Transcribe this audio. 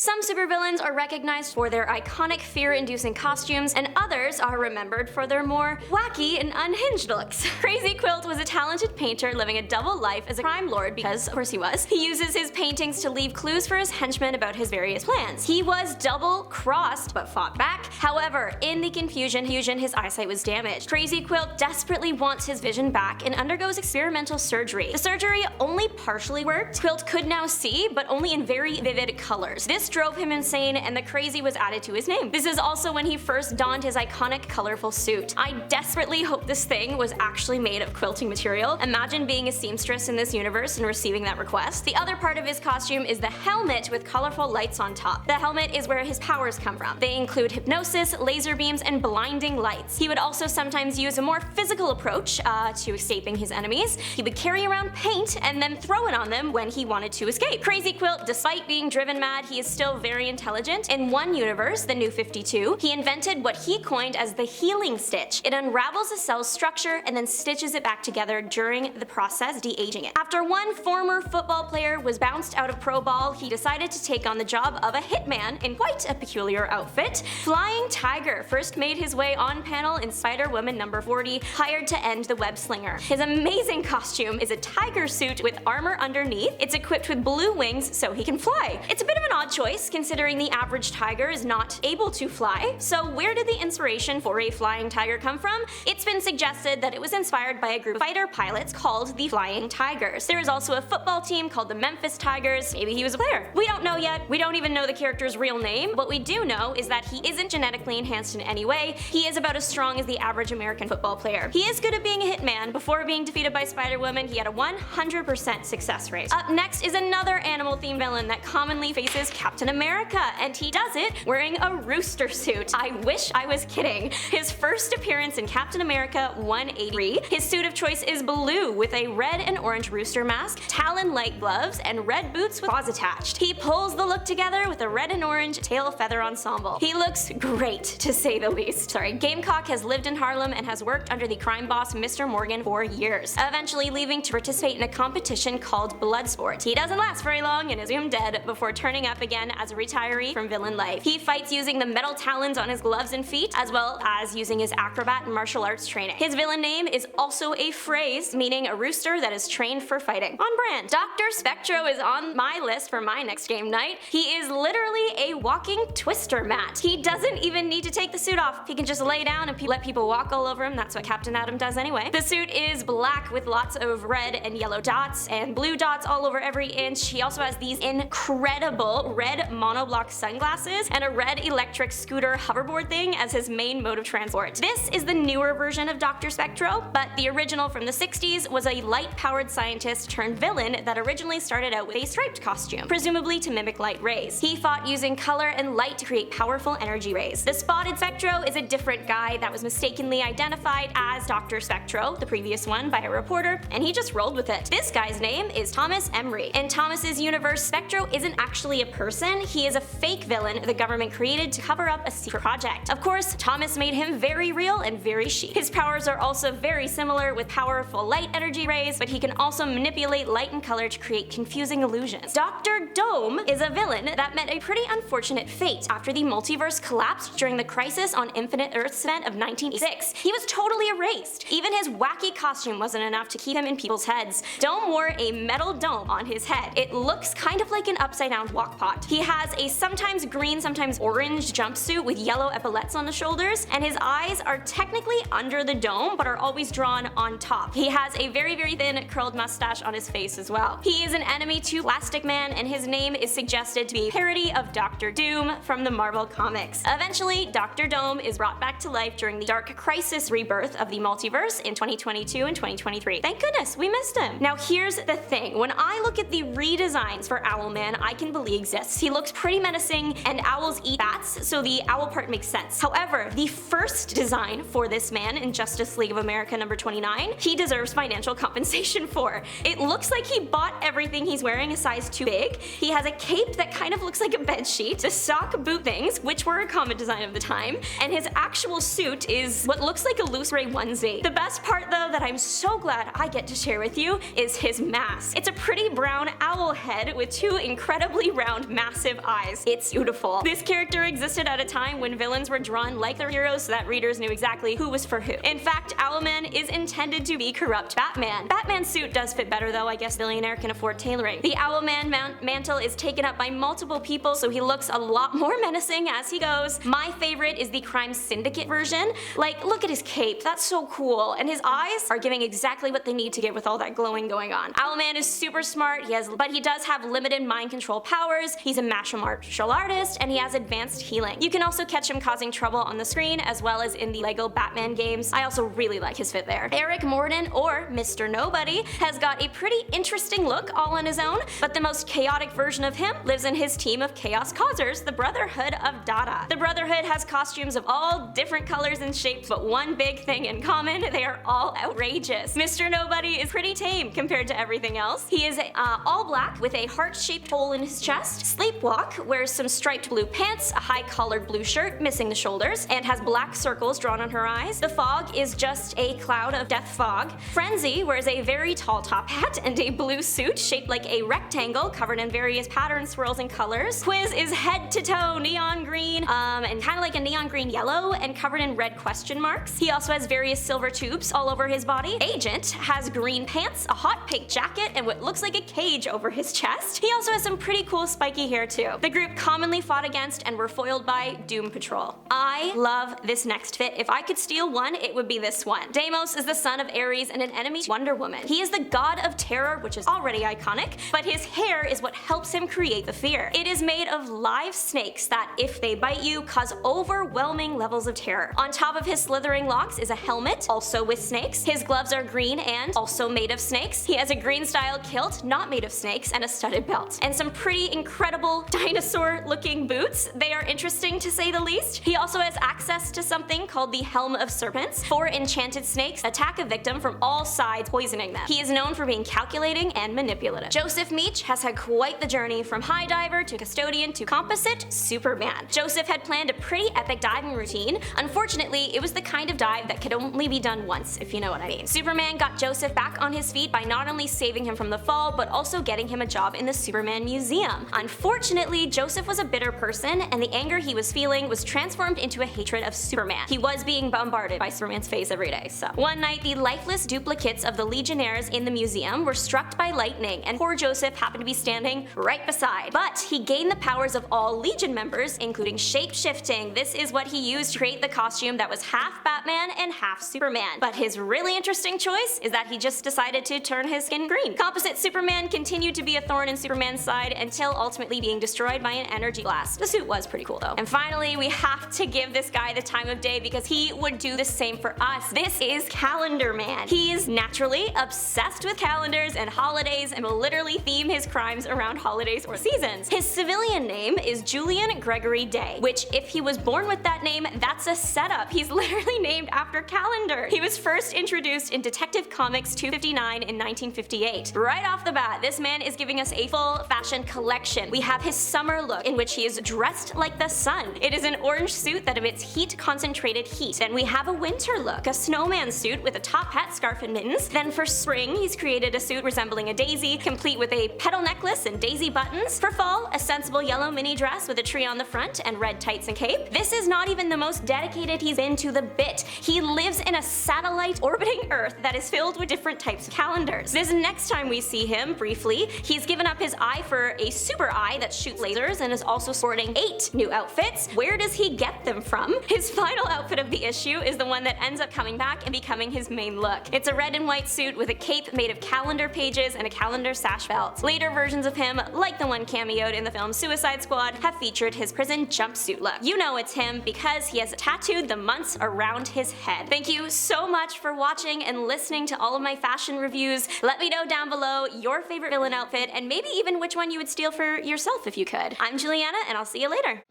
Some supervillains are recognized for their iconic fear-inducing costumes, and others are remembered for their more wacky and unhinged looks. Crazy Quilt was a talented painter living a double life as a crime lord because, of course he was. He uses his paintings to leave clues for his henchmen about his various plans. He was double-crossed but fought back. However, in the confusion, his eyesight was damaged. Crazy Quilt desperately wants his vision back and undergoes experimental surgery. The surgery only partially worked. Quilt could now see, but only in very vivid colors. This drove him insane, and the crazy was added to his name. This is also when he first donned his iconic colorful suit. I desperately hope this thing was actually made of quilting material. Imagine being a seamstress in this universe and receiving that request. The other part of his costume is the helmet with colorful lights on top. The helmet is where his powers come from. They include hypnosis, laser beams, and blinding lights. He would also sometimes use a more physical approach to escaping his enemies. He would carry around paint and then throw it on them when he wanted to escape. Crazy Quilt, despite being driven mad, he is still very intelligent. In one universe, the New 52, he invented what he coined as the healing stitch. It unravels a cell's structure and then stitches it back together during the process, de-aging it. After one former football player was bounced out of pro ball, he decided to take on the job of a hitman in quite a peculiar outfit. Flying Tiger first made his way on panel in Spider-Woman number 40, hired to end the web slinger. His amazing costume is a tiger suit with armor underneath. It's equipped with blue wings so he can fly. It's a bit of an odd choice considering the average tiger is not able to fly. So where did the inspiration for a flying tiger come from? It's been suggested that it was inspired by a group of fighter pilots called the Flying Tigers. There is also a football team called the Memphis Tigers. Maybe he was a player. We don't know yet. We don't even know the character's real name. What we do know is that he isn't genetically enhanced in any way. He is about as strong as the average American football player. He is good at being a hitman. Before being defeated by Spider-Woman, he had a 100% success rate. Up next is another animal-themed villain that commonly faces Captain America, and he does it wearing a rooster suit. I wish I was kidding. His first appearance in Captain America 183, his suit of choice is blue with a red and orange rooster mask, talon-like gloves, and red boots with claws attached. He pulls the look together with a red and orange tail feather ensemble. He looks great, to say the least. Gamecock has lived in Harlem and has worked under the crime boss Mr. Morgan for years, eventually leaving to participate in a competition called Bloodsport. He doesn't last very long and is doomed dead before turning up again as a retiree from villain life. He fights using the metal talons on his gloves and feet, as well as using his acrobat and martial arts training. His villain name is also a phrase meaning a rooster that is trained for fighting. On brand. Dr. Spectro is on my list for my next game night. He is literally a walking twister mat. He doesn't even need to take the suit off. He can just lay down and let people walk all over him. That's what Captain Atom does anyway. The suit is black with lots of red and yellow dots and blue dots all over every inch. He also has these incredible red monoblock sunglasses and a red electric scooter hoverboard thing as his main mode of transport. This is the newer version of Dr. Spectro, but the original from the 60s was a light-powered scientist turned villain that originally started out with a striped costume, presumably to mimic light rays. He fought using color and light to create powerful energy rays. The spotted Spectro is a different guy that was mistakenly identified as Dr. Spectro, the previous one, by a reporter, and he just rolled with it. This guy's name is Thomas Emery. In Thomas's universe, Spectro isn't actually a person. He is a fake villain the government created to cover up a secret project. Of course, Thomas made him very real and very chic. His powers are also very similar with powerful light energy rays, but he can also manipulate light and color to create confusing illusions. Dr. Dome is a villain that met a pretty unfortunate fate after the multiverse collapsed during the Crisis on Infinite Earths event of 1986. He was totally erased. Even his wacky costume wasn't enough to keep him in people's heads. Dome wore a metal dome on his head. It looks kind of like an upside-down wok pot. He has a sometimes green, sometimes orange jumpsuit with yellow epaulettes on the shoulders, and his eyes are technically under the dome but are always drawn on top. He has a very thin curled mustache on his face as well. He is an enemy to Plastic Man, and his name is suggested to be a parody of Dr. Doom from the Marvel Comics. Eventually, Dr. Dome is brought back to life during the Dark Crisis rebirth of the multiverse in 2022 and 2023. Thank goodness, we missed him. Now here's the thing, when I look at the redesigns for Owlman, I can believe exists. He looks pretty menacing, and owls eat bats, so the owl part makes sense. However, the first design for this man in Justice League of America number 29, he deserves financial compensation for. It looks like he bought everything he's wearing a size too big. He has a cape that kind of looks like a bedsheet. white, the sock boot things, which were a common design of the time, and his actual suit is what looks like a loose gray onesie. The best part though that I'm so glad I get to share with you is his mask. It's a pretty brown owl head with two incredibly round massive eyes. It's beautiful. This character existed at a time when villains were drawn like their heroes so that readers knew exactly who was for who. In fact, Owlman is intended to be corrupt Batman. Batman's suit does fit better though, I guess billionaire can afford tailoring. The Owlman mantle is taken up by multiple people so he looks a lot more menacing as he goes. My favorite is the Crime Syndicate version. Like, look at his cape, that's so cool, and his eyes are giving exactly what they need to give with all that glowing going on. Owlman is super smart, but he does have limited mind control powers, he's a martial artist, and he has advanced healing. You can also catch him causing trouble on the screen as well as in the LEGO Batman games. I also really like his fit there. Eric Morden, or Mr. Nobody, has got a pretty interesting look all on his own, but the most chaotic version of him lives in his team of chaos causers, the Brotherhood of Dada. The Brotherhood has costumes of all different colors and shapes, but one big thing in common, they are all outrageous. Mr. Nobody is pretty tame compared to everything else. He is all black with a heart-shaped hole in his chest. Sleepwalk wears some striped blue pants, a high-collared blue shirt missing the shoulders, and has black circles drawn on her eyes. The Fog is just a cloud of death fog. Frenzy wears a very tall top hat and a blue suit shaped like a rectangle covered in various patterns, swirls, and colors. Quiz is head to toe neon green, and kind of like a neon green yellow and covered in red question marks. He also has various silver tubes all over his body. Agent has green pants, a hot pink jacket, and what looks like a cage over his chest. He also has some pretty cool spiky hair too. The group commonly fought against and were foiled by Doom Patrol. I love this next fit. If I could steal one, it would be this one. Deimos is the son of Ares and an enemy Wonder Woman. He is the god of terror, which is already iconic, but his hair is what helps him create the fear. It is made of live snakes that, if they bite you, cause overwhelming levels of terror. On top of his slithering locks is a helmet, also with snakes. His gloves are green and also made of snakes. He has a green style kilt, not made of snakes, and a studded belt. And some pretty incredible dinosaur looking boots. They are interesting to say the least. He also has access to something called the Helm of Serpents. 4 enchanted snakes attack a victim from all sides, poisoning them. He is known for being calculating and manipulative. Joseph Meach has had quite the journey from high diver to custodian to Composite Superman. Joseph had planned a pretty epic diving routine. Unfortunately, it was the kind of dive that could only be done once, if you know what I mean. Superman got Joseph back on his feet by not only saving him from the fall, but also getting him a job in the Superman Museum. Unfortunately, Joseph was a bitter person, and the anger he was feeling was transformed into a hatred of Superman. He was being bombarded by Superman's face every day, so. One night, the lifeless duplicates of the Legionnaires in the museum were struck by lightning, and poor Joseph happened to be standing right beside. But he gained the powers of all Legion members, including shape-shifting. This is what he used to create the costume that was half Batman and half Superman. But his really interesting choice is that he just decided to turn his skin green. Composite Superman continued to be a thorn in Superman's side until ultimately being destroyed by an energy blast. The suit was pretty cool though. And finally, we have to give this guy the time of day because he would do the same for us. This is Calendar Man. He's naturally obsessed with calendars and holidays and will literally theme his crimes around holidays or seasons. His civilian name is Julian Gregory Day, which if he was born with that name, that's a setup. He's literally named after calendar. He was first introduced in Detective Comics 259 in 1958. Right off the bat, this man is giving us a full fashion collection. We have his summer look in which he is dressed like the sun. It is an orange suit that emits heat-concentrated heat. Then we have a winter look, a snowman suit with a top hat, scarf, and mittens. Then for spring, he's created a suit resembling a daisy, complete with a petal necklace and daisy buttons. For fall, a sensible yellow mini dress with a tree on the front and red tights and cape. This is not even the most dedicated he's been to the bit. He lives in a satellite orbiting Earth that is filled with different types of calendars. This next time we see him, briefly, he's given up his eye for a super eye that shoots lasers and is also sporting 8 new outfits. Where does he get them from? His final outfit of the issue is the one that ends up coming back and becoming his main look. It's a red and white suit with a cape made of calendar pages and a calendar sash belt. Later versions of him, like the one cameoed in the film Suicide Squad, have featured his prison jumpsuit look. You know it's him because he has tattooed the months around his head. Thank you so much for watching and listening to all of my fashion reviews. Let me know down below your favorite villain outfit and maybe even which one you would steal for yourself if you could. I'm Juliana and I'll see you later.